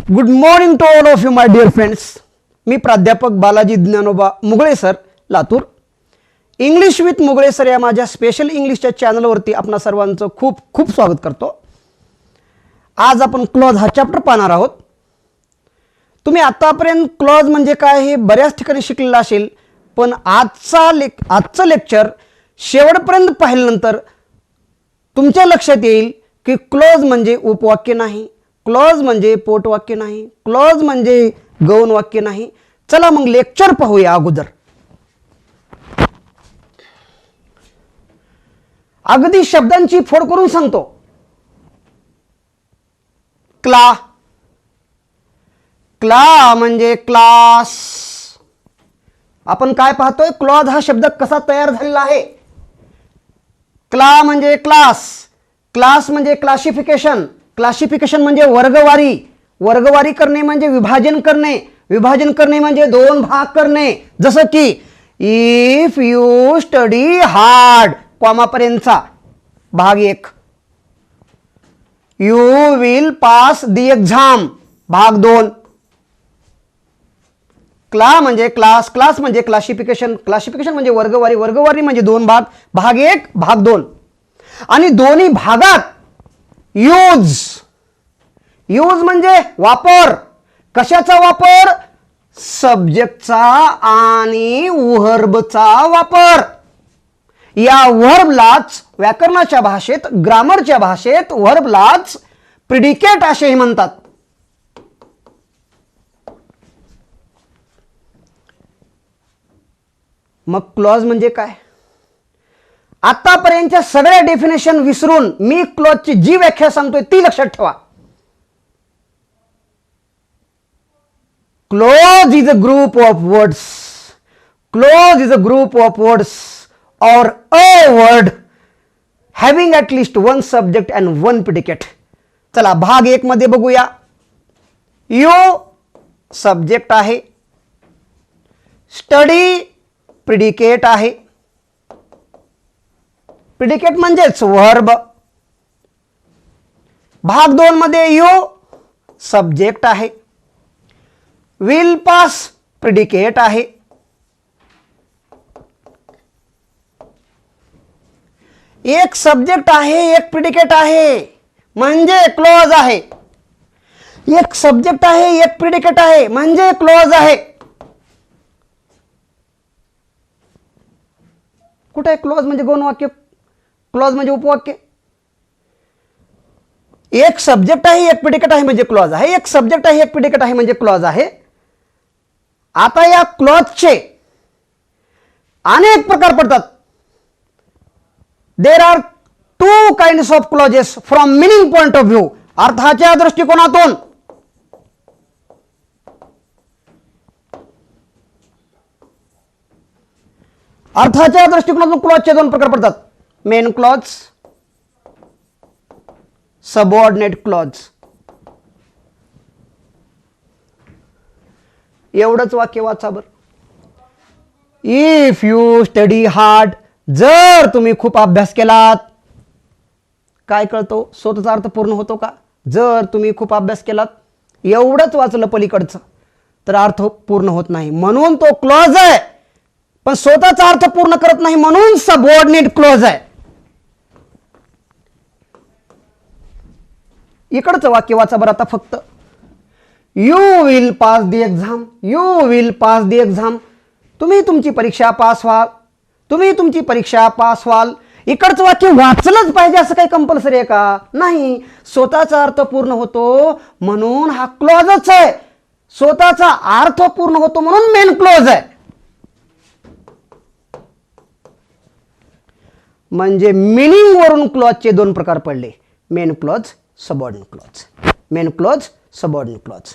Good morning to all of you my dear friends. मी प्राध्यापक Balaji Dnyanoba Mugale sir, Latur. English with Mugale sir या माझ्या special इंग्लिशच्या चॅनलवरती आपणा सर्वांचं खूप खूप स्वागत करतो. आज आपण क्लॉज हा चॅप्टर पाहणार आहोत. तुम्ही आतापर्यंत क्लॉज म्हणजे काय हे बऱ्याच ठिकाणी शिकलेलं असेल, पण आजचं लेक्चर शेवटपर्यंत पाहिल्यानंतर तुमच्या लक्षात येईल की क्लॉज म्हणजे उपवाक्य नाही, क्लॉज म्हणजे पोटवाक्य नाही, क्लॉज म्हणजे गौण वाक्य नाही. चला मग लेक्चर पाहूया. अगोदर अगदी शब्दांची फोड करून सांगतो. क्ला, क्ला म्हणजे क्लास. आपण काय पाहतोय, क्लॉज हा शब्द कसा तयार झालेला आहे. क्ला म्हणजे क्लास, क्लास म्हणजे क्लासिफिकेशन, क्लासिफिकेशन म्हणजे वर्गवारी, वर्गवारी करणे म्हणजे विभाजन करणे, विभाजन करणे म्हणजे दोन भाग करणे. जसं की इफ यू स्टडी हार्ड, कॉमापर्यंतचा भाग एक. You will pass the exam भाग दोन. क्ला म्हणजे क्लास, क्लास म्हणजे क्लासिफिकेशन, क्लासिफिकेशन म्हणजे वर्गवारी, वर्गवारी म्हणजे दोन भाग, भाग एक भाग दोन. आणि दोन्ही भागात यूज, यूज म्हणजे वापर. कशाचा वापर? सब्जेक्टचा आणि व्हर्बचा वापर. या व्हर्बलाच व्याकरणाच्या भाषेत, ग्रामरच्या भाषेत व्हर्बलाच प्रिडिकेट असेही म्हणतात. मग क्लॉज म्हणजे काय? आतापर्यंतच्या सगळ्या डेफिनेशन विसरून मी क्लॉजची जी व्याख्या सांगतोय ती लक्षात ठेवा. Clause is a group of words, clause is a group of words or a word having at least one subject and one predicate. चला भाग एक मध्ये बघूया. यू सब्जेक्ट आहे, स्टडी प्रिडिकेट आहे, प्रिडिकेट म्हणजेच वर्ब. भाग दोन मध्ये यू सब्जेक्ट आहे, विल पास प्रिडिकेट आहे, एक सब्जेक्ट आहे एक प्रिडिकेट आहे म्हणजे क्लॉज आहे. एक सब्जेक्ट आहे एक प्रिडिकेट आहे म्हणजे क्लॉज आहे. कुठे आहे क्लॉज म्हणजे गौण वाक्य, क्लॉज म्हणजे उपवाक्य. एक सब्जेक्ट आहे एक प्रिडिकेट आहे म्हणजे क्लॉज आहे, एक सब्जेक्ट आहे एक प्रिडिकेट आहे म्हणजे क्लॉज आहे. आता या क्लॉजचे अनेक प्रकार पडतात. There are two kinds of clauses from meaning point of view. अर्थाच्या दृष्टिकोनातून अर्थाच्या दृष्टिकोनातून क्लॉजचे दोन प्रकार पडतात. Main clause, subordinate clause. एवढंच वाक्य वाचा बर. इफ यू स्टडी हार्ड, जर तुम्ही खूप अभ्यास केलात. काय कळतो? स्वतःचा अर्थ पूर्ण होतो का? जर तुम्ही खूप अभ्यास केलात एवढंच वाचलं पलीकडचं तर अर्थ पूर्ण होत नाही, म्हणून तो क्लॉज आहे. पण स्वतःचा अर्थ पूर्ण करत नाही म्हणून सबऑर्डिनेट क्लॉज आहे. इकडचं वाक्य वाचा बरं आता फक्त. You will pass the exam, you will pass the exam. तुम्ही तुमची परीक्षा पास व्हाल, तुम्ही तुमची परीक्षा पास व्हाल. इकडचं वाक्य वाचलंच पाहिजे असं काही कंपल्सरी आहे का? नाही. स्वतःचा अर्थ पूर्ण होतो म्हणून हा क्लॉजच आहे. स्वतःचा अर्थ पूर्ण होतो म्हणून मेन क्लॉज आहे. म्हणजे मिनिंग वरून क्लॉजचे दोन प्रकार पडले. Main clause, subordinate clause. Main clause, subordinate clause.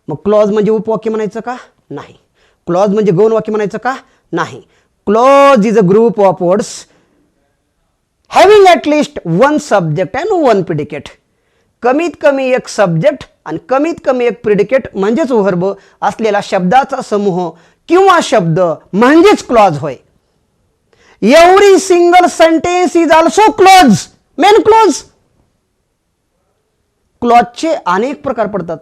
मग क्लॉज म्हणजे उपवाक्य म्हणायचं का? नाही. क्लॉज म्हणजे गौण वाक्य म्हणायचं का? नाही. Clause is a group of words having at least one subject and one predicate. कमीत कमी एक सब्जेक्ट आणि कमीत कमी एक प्रिडिकेट म्हणजेच वर्ब असलेला शब्दाचा समूह किंवा शब्द म्हणजेच क्लॉज होय. Every single sentence is also clause, main clause. क्लॉजचे अनेक प्रकार पडतात.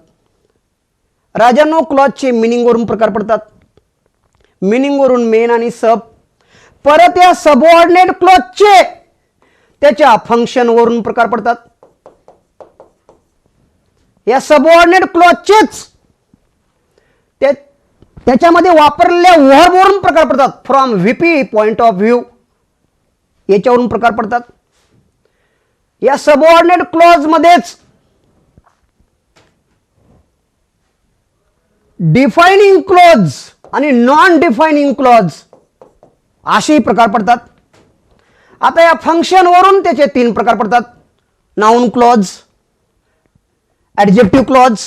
राजांनो, क्लॉजचे मिनिंगवरून प्रकार पडतात. मिनिंगवरून मेन आणि सब. परत या सबऑर्डिनेट क्लॉजचे त्याच्या फंक्शनवरून प्रकार पडतात. या सबऑर्डिनेट क्लॉजचेच त्याच्यामध्ये वापरलेल्या वर्बवरून प्रकार पडतात. From VP point of view याच्यावरून प्रकार पडतात. या सबऑर्डिनेट क्लॉज मध्येच डिफाइनिंग क्लॉज आणि नॉन डिफाइनिंग क्लॉज असेही प्रकार पडतात. आता या फंक्शनवरून त्याचे 3 प्रकार पडतात. Noun clause, adjective clause,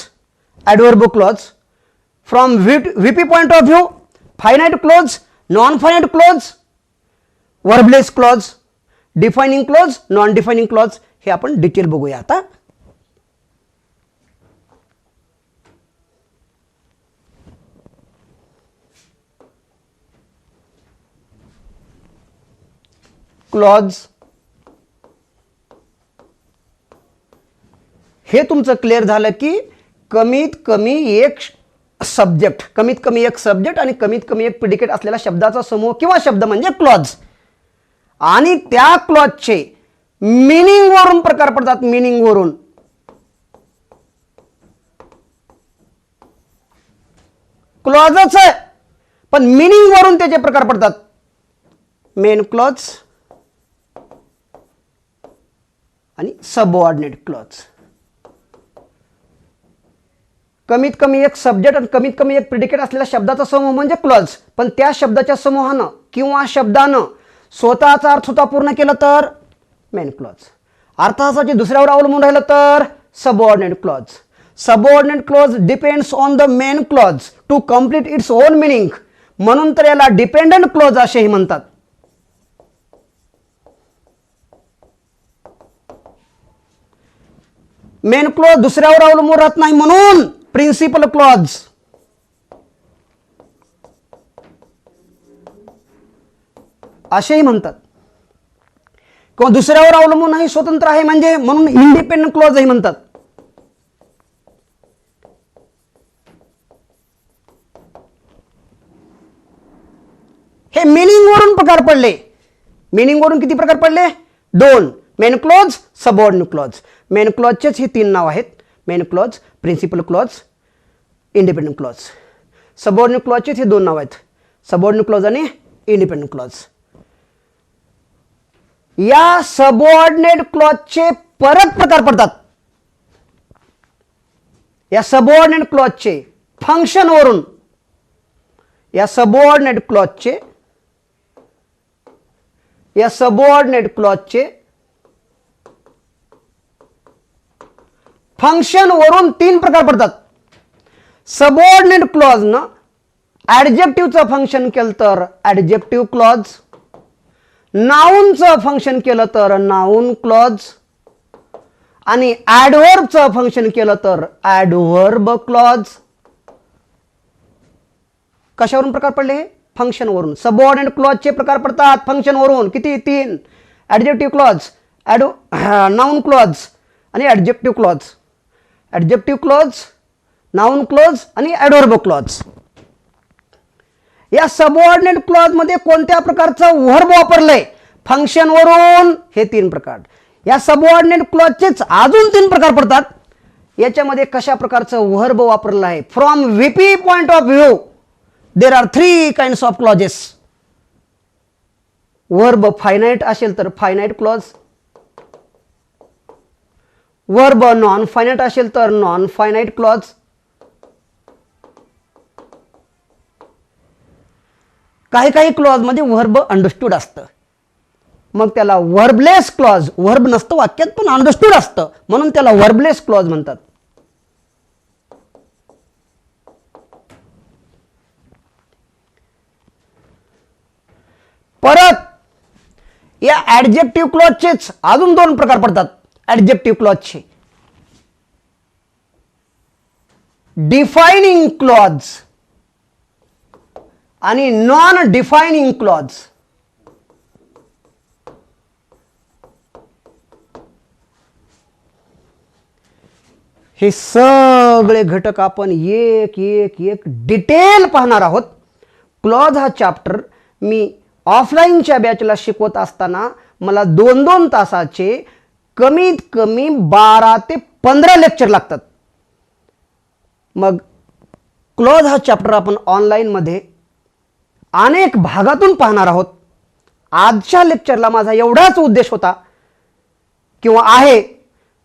adverb clause. From VP point of view finite clause, non finite clause, verbless clause, defining clause, non defining clause हे आपण डिटेल बघूया आता. क्लॉज हे तुमचं क्लिअर झालं की कमीत कमी एक सब्जेक्ट आणि कमीत कमी एक प्रिडिकेट असलेला शब्दाचा समूह किंवा शब्द म्हणजे क्लॉज. आणि त्या क्लॉजचे मिनिंग वरून प्रकार पडतात. मिनिंग वरून क्लॉजच आहे पण मिनिंग वरून त्याचे प्रकार पडतात. मेन क्लॉज आणि सबऑर्डिनेट क्लॉज. कमीत कमी एक सब्जेक्ट आणि कमीत कमी एक प्रिडिकेट असलेल्या शब्दाचा समूह म्हणजे क्लॉज. पण त्या शब्दाच्या समूहानं किंवा शब्दानं स्वतःचा अर्थ स्वतः पूर्ण केलं तर मेन क्लॉज. अर्थासाठी दुसऱ्यावर अवलंबून राहिलं तर subordinate clause. Subordinate clause depends on the main clause to complete its own meaning. म्हणून तर याला डिपेंडंट क्लॉज असेही म्हणतात. मेन क्लॉज दुसऱ्यावर अवलंबून राहत नाही म्हणून प्रिन्सिपल क्लॉज. असेही म्हणतात. किंवा दुसऱ्यावर अवलंबून नाही, स्वतंत्र आहे म्हणजे म्हणून इंडिपेंडंट क्लॉजही म्हणतात. हे मिनिंग वरून प्रकार पडले. मिनिंग वरून किती प्रकार पडले? 2. Main clause, subordinate clause. Main क्लॉजचेच ही 3 नाव आहेत. Main clause, principal clause, independent clause. Subordinate क्लॉजचेच हे 2 नाव आहेत. सबऑर्डिनेट क्लॉज आणि इंडिपेंडंट क्लॉज. या सबऑर्डिनेट क्लॉजचे परत प्रकार पडतात. या सबऑर्डिनेट क्लॉजचे फंक्शन वरून, या सबऑर्डिनेट फंक्शन वरून 3 प्रकार पडतात. सबऑर्डिनेट क्लॉज न ॲडजेक्टिव्हचं फंक्शन केलं तर ॲडजेक्टिव्ह क्लॉज, नाउनचं फंक्शन केलं तर नाउन क्लॉज आणि ॲडव्हर्बचं फंक्शन केलं तर ॲडव्हर्ब क्लॉज. कशावरून प्रकार पडले? फंक्शन वरून. सबऑर्डिनेट क्लॉजचे प्रकार पडतात फंक्शन वरून. किती? 3. ॲडजेक्टिव्ह क्लॉज, नाउन क्लॉज आणि adjective clause. Adjective clause, noun clause आणि ॲडव्हर्ब क्लॉज. या सबऑर्डिनेट क्लॉज मध्ये कोणत्या प्रकारचं वर्ब वापरलंय? फंक्शन वरून. हे 3 प्रकार. या सबऑर्डिनेट क्लॉजचेच अजून 3 प्रकार पडतात. याच्यामध्ये कशा प्रकारचं वर्ब वापरलं आहे? From VP point of view there are 3 kinds of clauses. Verb finite असेल तर finite clause, verb non finite असेल तर नॉन फायनाइट क्लॉज. काही काही क्लॉज मध्ये वर्ब अंडरस्टूड असतं, मग त्याला वर्बलेस क्लॉज. वर्ब नसतं वाक्यात पण अंडरस्टूड असतं म्हणून त्याला वर्बलेस क्लॉज म्हणतात. परत या ॲडजेक्टिव्ह क्लॉजचेच अजून 2 प्रकार पडतात. ॲडजेक्टिव्ह क्लॉजचे डिफाइनिंग क्लॉज आणि नॉन डिफाइनिंग क्लॉज. हे सगळे घटक आपण एक एक एक डिटेल पाहणार आहोत. क्लॉज हा चॅप्टर मी ऑफलाईनच्या बॅचला शिकवत असताना मला 2-2 तासाचे कमीत कमी 12 ते 15 लेक्चर लागतात. मग क्लॉज हा चॅप्टर आपण ऑनलाईनमध्ये अनेक भागातून पाहणार आहोत. आजच्या लेक्चरला माझा एवढाच उद्देश होता किंवा आहे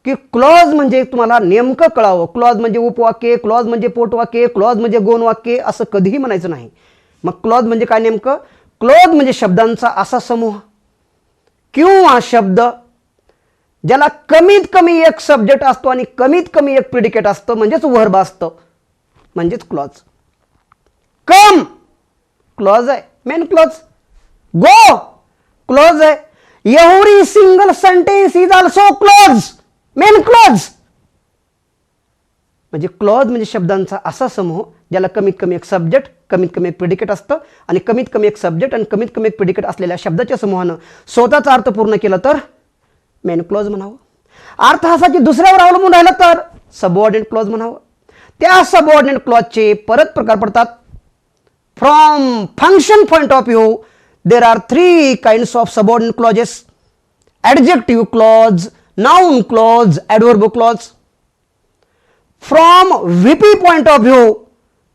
की क्लॉज म्हणजे तुम्हाला नेमकं कळावं. क्लॉज म्हणजे उपवाक्य, क्लॉज म्हणजे पोटवाक्य, क्लॉज म्हणजे गौण वाक्य असं कधीही म्हणायचं नाही. मग क्लॉज म्हणजे काय नेमकं? क्लॉज म्हणजे शब्दांचा असा समूह किंवा शब्द ज्याला कमीत कमी एक सब्जेक्ट असतो आणि कमीत कमी एक प्रिडिकेट असतं, म्हणजेच वर्ब असतं, म्हणजेच क्लॉज. कम क्लॉज आहे, मेन क्लॉज. गो क्लॉज आहे. Every single sentence is also clause, main clause. म्हणजे क्लॉज म्हणजे शब्दांचा असा समूह ज्याला कमीत कमी एक सब्जेक्ट, कमीत कमी एक प्रिडिकेट असतं आणि कमीत कमी एक सब्जेक्ट आणि कमीत कमी एक प्रिडिकेट असलेल्या शब्दाच्या समूहानं स्वतःचा अर्थ पूर्ण केला तर मेन क्लॉज म्हणावं. अर्थ असाची दुसऱ्यावर अवलंबून राहिला तर सबऑर्डिनेट क्लॉज म्हणावं. त्या सबऑर्डिनेट क्लॉजचे परत प्रकार पडतात. From function point of view there are 3 kinds of subordinate clauses: adjective clause, noun clause, adverb clause. From VP point of view,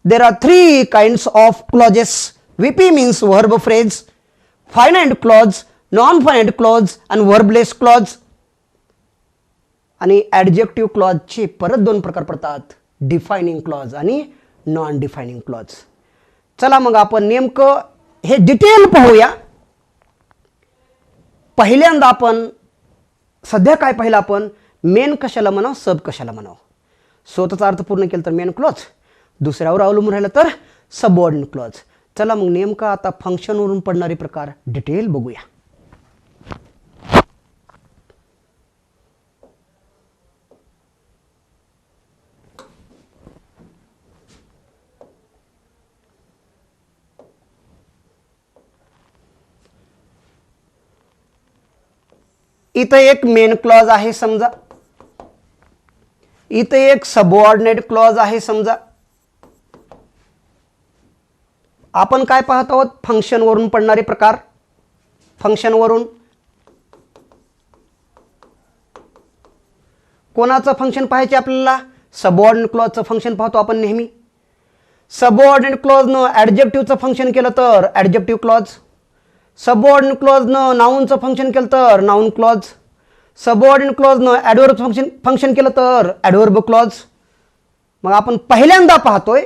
there are 3 kinds of clauses. VP means verb phrase, finite clause, non-finite clause and verbless clause. आणि adjective clause चे परत 2 प्रकार पडतात: defining clause आणि non defining clause. चला मग आपण नेमकं हे डिटेल पाहूया. पहिल्यांदा आपण सध्या काय पाहिलं आपण? मेन कशाला म्हणावं, सब कशाला म्हणावं. स्वतःचा अर्थ पूर्ण केला तर मेन क्लॉज, दुसऱ्यावर अवलंबून राहिलं तर सबऑर्डिनेट क्लॉज. चला मग नेमका आता फंक्शनवरून पडणारे प्रकार डिटेल बघूया. इथं एक मेन क्लॉज आहे समजा, इथे एक सबऑर्डिनेट क्लॉज आहे समजा. आपण काय पाहत आहोत? फंक्शनवरून पडणारे प्रकार. फंक्शनवरून कोणाचं फंक्शन पाहायचे आपल्याला? सबऑर्डिनेट क्लॉजचं फंक्शन पाहतो आपण नेहमी. सबऑर्डिनेट क्लॉजनं ॲडजेक्टिव्हचं फंक्शन केलं तर ॲडजेक्टिव्ह क्लॉज. सबऑर्डिनेट क्लॉजनं नाउनचं फंक्शन केलं तर नाउन क्लॉज. सबऑर्डिनेट क्लॉजनं ॲडव्हर्ब फंक्शन केलं तर ॲडव्हर्ब क्लॉज. मग आपण पहिल्यांदा पाहतोय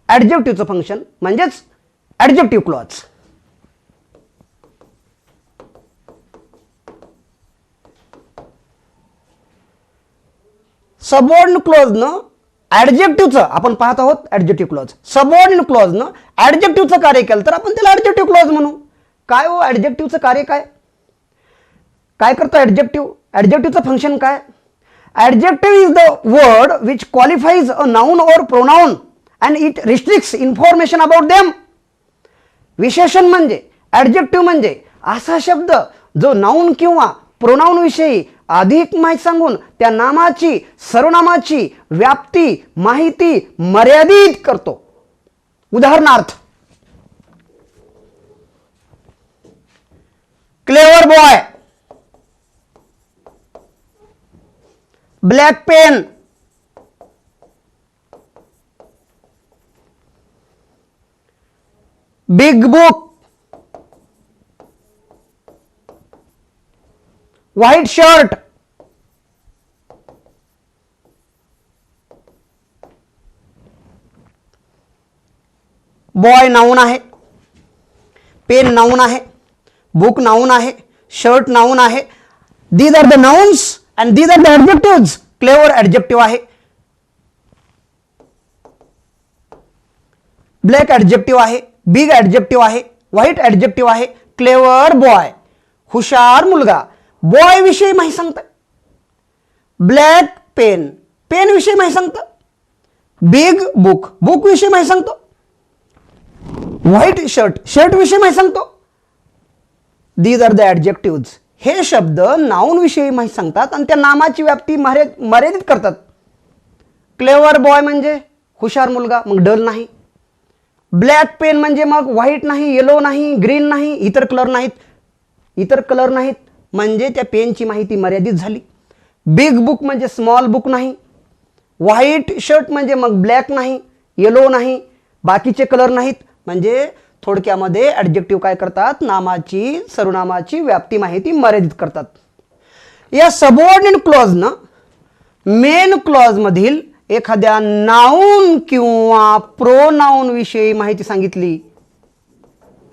ॲडजेक्टिव्हचं फंक्शन म्हणजेच ॲडजेक्टिव्ह क्लॉज. सबऑर्डिनेट क्लॉजनं ॲडजेक्टिव्हचं आपण पाहत आहोत ॲडजेक्टिव्ह क्लॉज. सबऑर्डिनेट क्लॉजनं ॲडजेक्टिव्हचं कार्य केलं तर आपण त्याला ॲडजेक्टिव्ह क्लॉज म्हणू. काय हो ॲडजेक्टिव्हचं कार्य काय? काय करतो ॲडजेक्टिव्ह? ॲडजेक्टिव्हचं फंक्शन काय? Adjective is the word which qualifies a noun or pronoun and it restricts information about them. विशेषण म्हणजे ॲडजेक्टिव्ह म्हणजे असा शब्द जो नाउन किंवा प्रोनाउन विषयी अधिक माहिती सांगून त्या नामाची, सर्वनामाची व्याप्ती, माहिती मर्यादित करतो. उदाहरणार्थ, clever boy, black pen, big book, white shirt. Boy noun आहे, पेन नाउन आहे, बुक नाउन आहे, शर्ट नाउन आहे. These are the nouns and these are the adjectives. Clever adjective आहे, ब्लॅक ॲडजेक्टिव्ह आहे, बिग ॲडजेक्टिव्ह आहे, white adjective आहे. Clever boy, हुशार मुलगा, बॉय विषयी माहिती सांगतं. ब्लॅक पेन, पेन विषयी माहिती सांगतं. बिग बुक, बुक विषयी माहिती सांगतो. व्हाईट शर्ट, शर्ट विषयी माहिती सांगतो. These are the adjectives. हे शब्द नाउन विषयी माहिती सांगतात आणि त्या नामाची व्याप्ती मर्यादित करतात. क्लेवर बॉय म्हणजे हुशार मुलगा, मग डल नाही. ब्लॅक पेन म्हणजे मग व्हाईट नाही, येलो नाही, ग्रीन नाही, इतर कलर नाहीत म्हणजे त्या पेनची माहिती मर्यादित झाली. बिग बुक म्हणजे स्मॉल बुक नाही. व्हाईट शर्ट म्हणजे मग ब्लॅक नाही, येलो नाही, बाकीचे कलर नाहीत म्हणजे थोडक्यामध्ये ॲडजेक्टिव्ह काय करतात, नामाची सर्वनामाची व्याप्ती माहिती मर्यादित करतात. या सबऑर्डिनेट क्लॉजनं मेन क्लॉज मधील एखाद्या नाऊन किंवा प्रोनाऊन विषयी माहिती सांगितली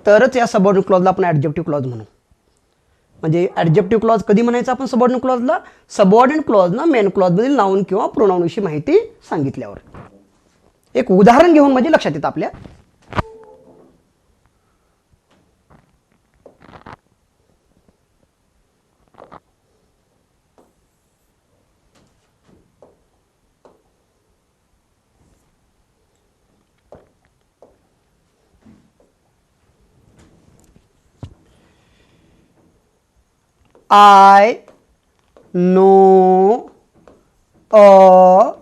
तरच या सबऑर्डिनेट क्लॉजला आपण ॲडजेक्टिव्ह क्लॉज म्हणू. म्हणजे ॲडजेक्टिव्ह क्लॉज कधी म्हणायचं आपण सबऑर्डिनेट क्लॉजला, सबऑर्डिनेट क्लॉजनं मेन क्लॉजमधील नाऊन किंवा प्रोनाऊन विषयी माहिती सांगितल्यावर. एक उदाहरण घेऊन म्हणजे लक्षात येतं आपल्या. I know a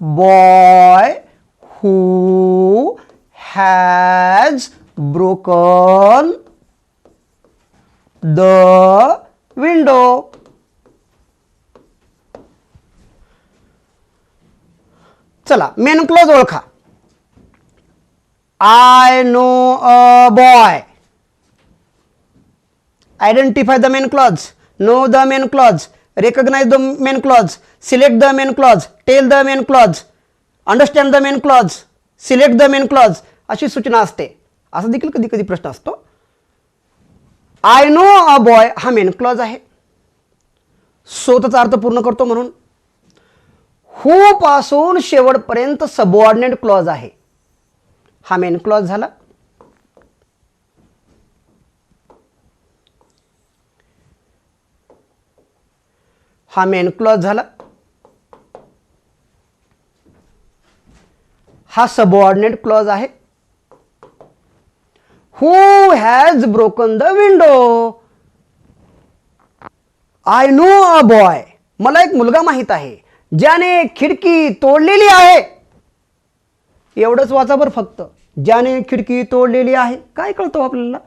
boy who has broken the window. चला मेन क्लॉज ओळखा. I know a boy. Identify the main clause. Know the main clause. Recognize the main clause. Select the main clause. Tell the main clause. Understand the main clause. Select the main clause. अशी सूचना असते. असा देखील कधी कधी प्रश्न असतो. I know a boy हा मेन क्लॉज आहे, स्वतःचा अर्थ पूर्ण करतो म्हणून. हू पासून शेवटपर्यंत सबऑर्डिनेट क्लॉज आहे, हा मेन क्लॉज झाला. हा मेन क्लॉज झाला. हा सबऑर्डिनेट क्लॉज आहे. Who has broken the window. I know a boy, मला एक मुलगा माहित आहे ज्याने खिडकी तोडलेली आहे. एवढंच वाचा बरं फक्त. ज्याने खिडकी तोडलेली आहे काय कळतं आपल्याला,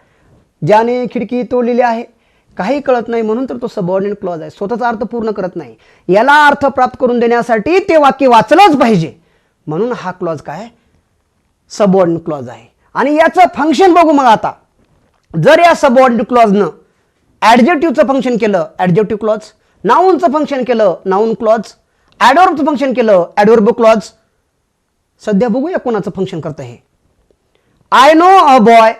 ज्याने खिडकी तोडलेली आहे काही कळत नाही म्हणून तर तो सबऑर्डिनेट क्लॉज आहे, स्वतःचा अर्थ पूर्ण करत नाही. याला अर्थ प्राप्त करून देण्यासाठी ते वाक्य वाचलंच पाहिजे म्हणून हा क्लॉज काय सबऑर्डिनेट क्लॉज आहे. आणि याचं फंक्शन बघू मग आता. जर या सबऑर्डिनेट क्लॉजनं ॲडजेक्टिव्हचं फंक्शन केलं ॲडजेक्टिव्ह क्लॉज, नाऊनचं फंक्शन केलं नाऊन क्लॉज, ॲडव्हर्बचं फंक्शन केलं ॲडव्हर्ब क्लॉज. सध्या बघूया कोणाचं फंक्शन करतं हे. I know a boy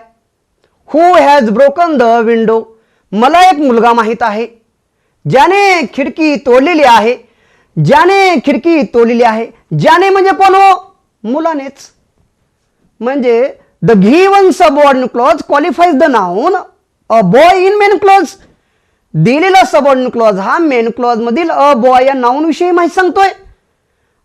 who has broken the window. मला एक मुलगा माहित आहे ज्याने खिडकी तोडलेली आहे. ज्याने खिडकी तोडलेली आहे, ज्याने म्हणजे कोण हो, मुलानेच. म्हणजे the given subordinate clause qualifies the noun a boy in main clause. दिलेला सबऑर्डिनेट क्लॉज हा मेन क्लॉज मधील अ बॉय या नाउन विषयी माहिती सांगतोय.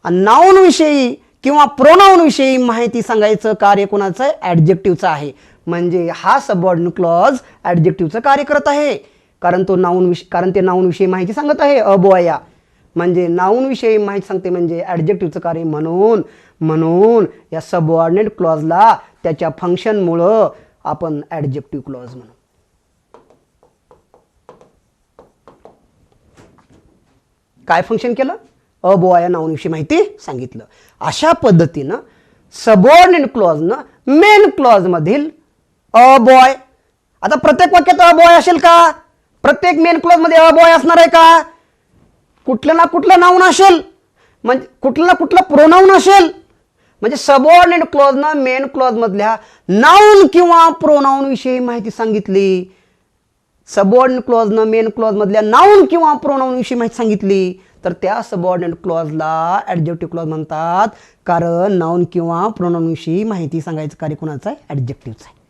नाउन विषयी किंवा प्रोनाउन विषयी माहिती सांगायचं कार्य कोणाचं आहे, ॲडजेक्टिव्हचं आहे. म्हणजे हा सबऑर्डिनेट क्लॉज ॲडजेक्टिव्हचं कार्य करत आहे, कारण ते नाउन विषयी माहिती सांगत आहे अ बॉय या. म्हणजे नाउन विषयी माहिती सांगते म्हणजे ॲडजेक्टिव्हचं कार्य. म्हणून या सबऑर्डिनेट क्लॉजला त्याच्या फंक्शनमुळं आपण ॲडजेक्टिव्ह क्लॉज म्हणू. काय फंक्शन केलं, अ बॉय या नाउन विषयी माहिती सांगितलं. अशा पद्धतीनं सबऑर्डिनेट क्लॉजनं मेन क्लॉज मधील अ बॉय. आता प्रत्येक वाक्यात अ बॉय असेल का, प्रत्येक मेन क्लॉज मध्ये अ बॉय असणार आहे का, कुठलं ना कुठलं नाऊन असेल, म्हणजे कुठलं ना कुठलं प्रोनाऊन असेल. म्हणजे सबऑर्डिनेट क्लॉजनं मेन क्लॉज मधल्या नाऊन किंवा प्रोनाऊन विषयी माहिती सांगितली. सबऑर्डिनेट क्लॉजनं मेन क्लॉज मधल्या नाऊन किंवा प्रोनाऊन विषयी माहिती सांगितली तर त्या सबऑर्डिनेट क्लॉजला ॲडजेक्टिव्ह क्लॉज म्हणतात, कारण नाऊन किंवा प्रोनाऊन विषयी माहिती सांगायचं कार्य कोणाचं आहे, ॲडजेक्टिव्हचं आहे.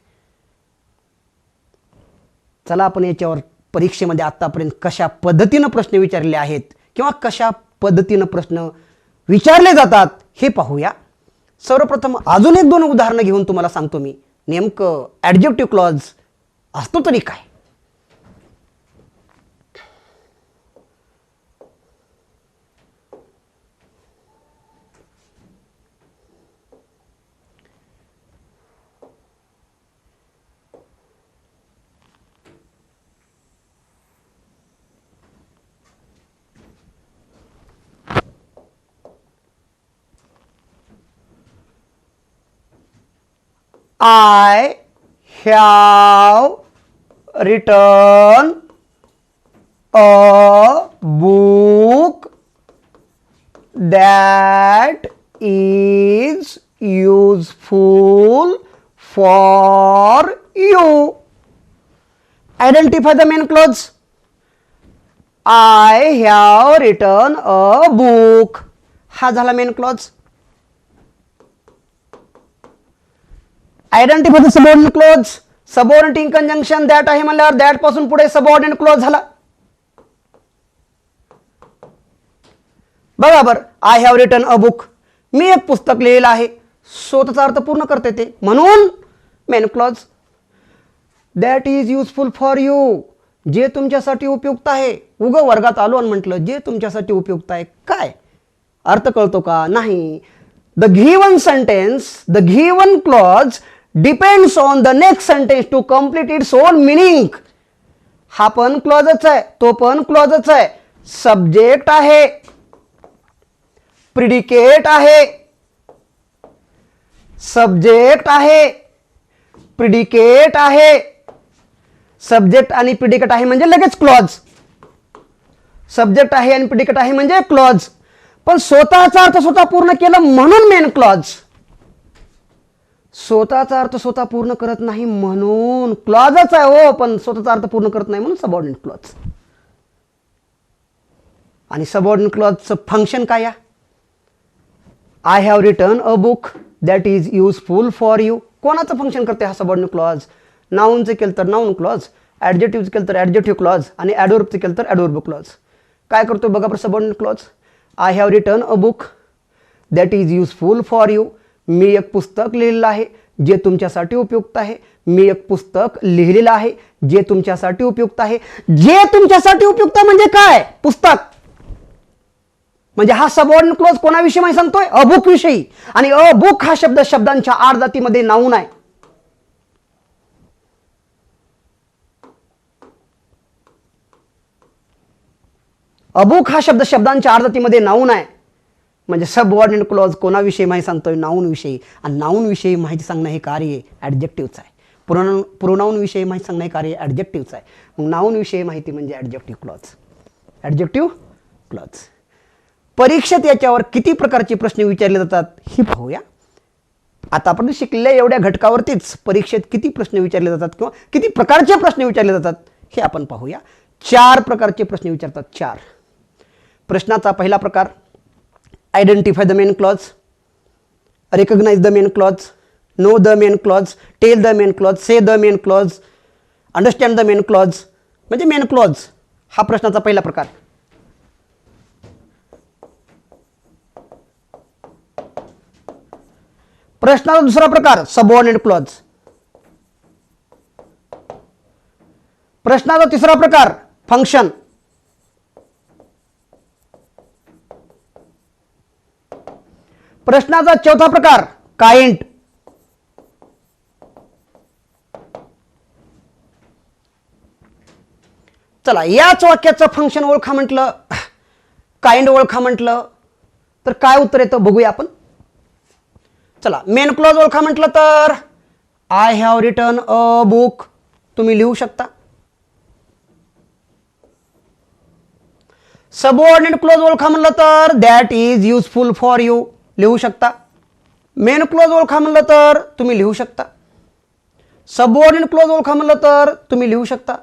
चला आपण याच्यावर परीक्षेमध्ये आतापर्यंत कशा पद्धतीनं प्रश्न विचारले आहेत किंवा कशा पद्धतीनं प्रश्न विचारले जातात हे पाहूया. सर्वप्रथम अजून एक दोन उदाहरणं घेऊन तुम्हाला सांगतो मी नेमकं ॲडजेक्टिव्ह क्लॉज असतो तरी काय. I have written a book that is useful for you. Identify the main clause. I have written a book. हा झाला main clause. Identify the subordinate clause. Subordinate in conjunction that आहे म्हणल्यावर that पासून पुढे subordinate clause झाला. बरोबर. I have written a book. मी एक पुस्तक लिहिलं आहे. स्वतःचा अर्थ पूर्ण करते ते म्हणून main clause. That is useful for you. जे तुमच्यासाठी उपयुक्त आहे. उग वर्गात आलो आणि म्हटलं जे तुमच्यासाठी उपयुक्त आहे. काय अर्थ कळतो का? नाही. The given sentence, the given clause depends on the next sentence to complete its own meaning. हा पण क्लॉजच आहे, तो पण क्लॉजच आहे. सब्जेक्ट आहे, प्रिडिकेट आहे, सब्जेक्ट आहे, प्रिडिकेट आहे. सब्जेक्ट आणि प्रिडिकेट आहे म्हणजे लगेच क्लॉज. सब्जेक्ट आहे आणि प्रिडिकेट आहे म्हणजे क्लॉज. पण स्वतःचा अर्थ स्वतः पूर्ण केलं म्हणून मेन क्लॉज. स्वतःचा अर्थ स्वतः पूर्ण करत नाही म्हणून क्लॉजच आहे हो, पण स्वतःचा अर्थ पूर्ण करत नाही म्हणून सबऑर्डिनेट क्लॉज. आणि सबऑर्डिनेट क्लॉजचं फंक्शन काय आहे? I have written a book that is useful for you. कोणाचं फंक्शन करते हा सबऑर्डिनेट क्लॉज? नाऊनचं केलं तर नाऊन क्लॉज, ॲडजेक्टिव्हचं केलं तर ॲडजेक्टिव्ह क्लॉज आणि ॲडवर्बचं केलं तर ॲडवर्ब क्लॉज. काय करतो बघा बरं subordinate clause. I have written a book that is useful for you. मी एक पुस्तक लिहिलेलं आहे जे तुमच्यासाठी उपयुक्त आहे. मी एक पुस्तक लिहिलेलं आहे जे तुमच्यासाठी उपयुक्त आहे. जे तुमच्यासाठी उपयुक्त म्हणजे काय? पुस्तक. म्हणजे हा सबऑर्डिनेट क्लॉज कोणाविषयी माहिती सांगतोय? अ बुक विषयी. आणि अ बुक हा शब्द शब्दांच्या आडजातीमध्ये नाऊन आहे. अबुक हा शब्द शब्दांच्या आडजातीमध्ये नाऊन आहे. म्हणजे सबऑर्डिनेट क्लॉज कोणाविषयी माहिती सांगतोय? नाऊन विषयी. आणि नाऊन विषयी माहिती सांगणं हे कार्य ॲडजेक्टिव्हचं आहे. प्रोनाऊन विषयी माहिती सांगणं हे कार्य ॲडजेक्टिव्हचं आहे. मग नाऊन विषयी माहिती म्हणजे ॲडजेक्टिव्ह क्लॉज. Adjective clause. परीक्षेत याच्यावर किती प्रकारचे प्रश्न विचारले जातात हे पाहूया. आता आपण शिकलेल्या एवढ्या घटकावरतीच परीक्षेत किती प्रश्न विचारले जातात किंवा किती प्रकारचे प्रश्न विचारले जातात हे आपण पाहूया. 4 प्रकारचे प्रश्न विचारतात. 4. प्रश्नाचा पहिला प्रकार identify the main clause, recognise the main clause, know the main clause, tell the main clause, say the main clause, understand the main clause. म्हणजे मेन क्लॉज हा प्रश्नाचा पहिला प्रकार. प्रश्नाचा दुसरा प्रकार सबऑर्डिनेट क्लॉज. प्रश्नाचा तिसरा प्रकार फंक्शन. प्रश्नाचा चौथा प्रकार काइंड. चला याच वाक्याचं फंक्शन ओळखा म्हटलं, काइंड ओळखा म्हटलं तर काय उत्तर येतं बघूया आपण. चला मेन क्लॉज ओळखा म्हटलं तर I have written a book तुम्ही लिहू शकता. सबऑर्डिनेट क्लॉज ओळखा म्हणलं तर that is useful for you लिहू शकता. मेन क्लॉज ओळखा म्हणलं तर तुम्ही लिहू शकता. सबऑर्डिनेट क्लॉज ओळखा म्हणलं तर तुम्ही लिहू शकता.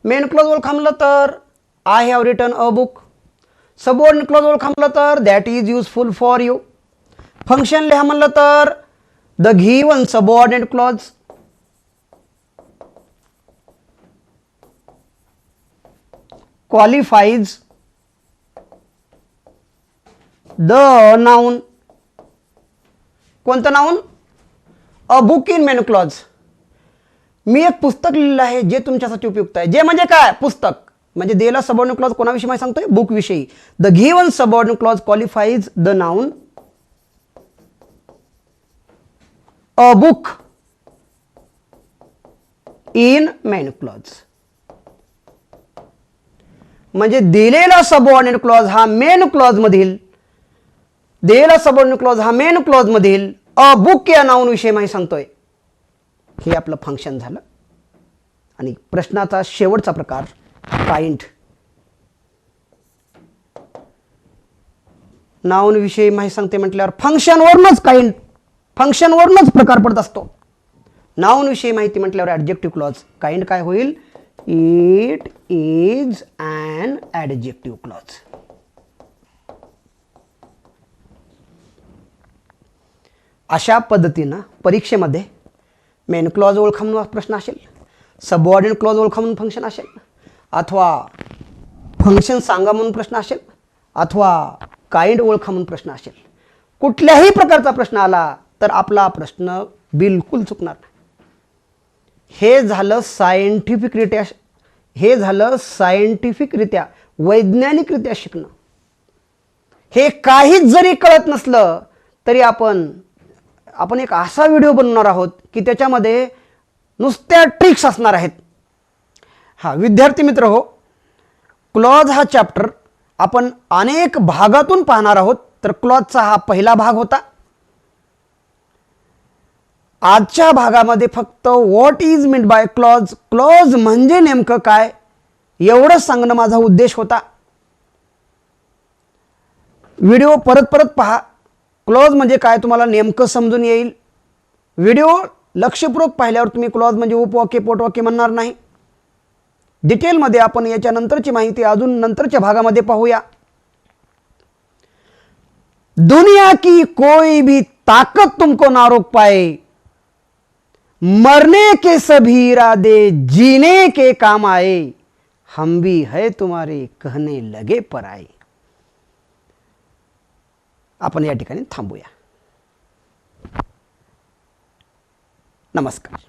मेन क्लॉज ओळखा म्हणलं तर I have written a book. Subordinate clause ओळखा म्हणलं तर that is useful for you. Function लिहा म्हणलं तर the given subordinate clause qualifies the noun. कोणतं noun? A book in main clause. मी एक पुस्तक लिहिलेलं आहे जे तुमच्यासाठी उपयुक्त आहे. जे म्हणजे काय? पुस्तक. म्हणजे देला सबऑर्डिनेट क्लॉज कोणाविषयी माहिती सांगतोय? बुक विषयी. The given subordinate clause qualifies the noun a book in main clause. म्हणजे दिलेला सबऑर्डिनेट क्लॉज हा मेन क्लॉज मधील, दिलेला सबऑर्डिनेट क्लॉज हा मेन क्लॉज मधील अ बुक या नाउन विषयी माहिती सांगतोय. हे आपलं फंक्शन झालं. आणि प्रश्नाचा शेवटचा प्रकार काइंड. नाउन विषयी माहिती सांगते म्हटल्यावर फंक्शनवरूनच प्रकार पडत असतो. नाउन विषयी माहिती म्हटल्यावर ॲडजेक्टिव्ह क्लॉज. काइंड काय होईल? It is an adjective clause. अशा पद्धतीनं परीक्षेमध्ये मेन क्लॉज ओळखा म्हणून प्रश्न असेल, सबऑर्डिनेट क्लॉज ओळखा म्हणून फंक्शन असेल, अथवा फंक्शन सांगा म्हणून प्रश्न असेल, अथवा काइंड ओळखा म्हणून प्रश्न असेल. कुठल्याही प्रकारचा प्रश्न आला तर आपला प्रश्न बिलकुल चुकणार नाही. हे झालं सायंटिफिकरित्या वैज्ञानिकरित्या शिकणं. हे काहीच जरी कळत नसलं तरी आपण एक असा व्हिडिओ बनवणार आहोत की त्याच्यामध्ये नुसत्या ट्रिक्स असणार आहेत. हा विद्यार्थी मित्र हो, क्लॉज हा चॅप्टर आपण अनेक भागातून पाहणार आहोत. तर क्लॉजचा हा पहिला भाग होता. आजच्या भागामध्ये फक्त what is meant by clause, clause म्हणजे नेमकं काय एवढं सांगणं माझा उद्देश होता. व्हिडिओ परत पहा. क्लॉज म्हणजे काय तुम्हाला नेमकं समजून येईल. व्हिडिओ लक्षपूर्वक पाहिल्यावर तुम्ही क्लॉज म्हणजे उपवाक्य पोटवाक्य म्हणणार नाही. डिटेलमध्ये आपण याच्या नंतरची माहिती अजून नंतरच्या भागामध्ये पाहूया. दुनिया की कोई भी ताकत तुमको ना रोक पाए, मरने के सभी इरादे जीने के काम आए, हम भी है तुम्हारे कहने लगे पर आए. आपण या ठिकाणी थांबूया. नमस्कार.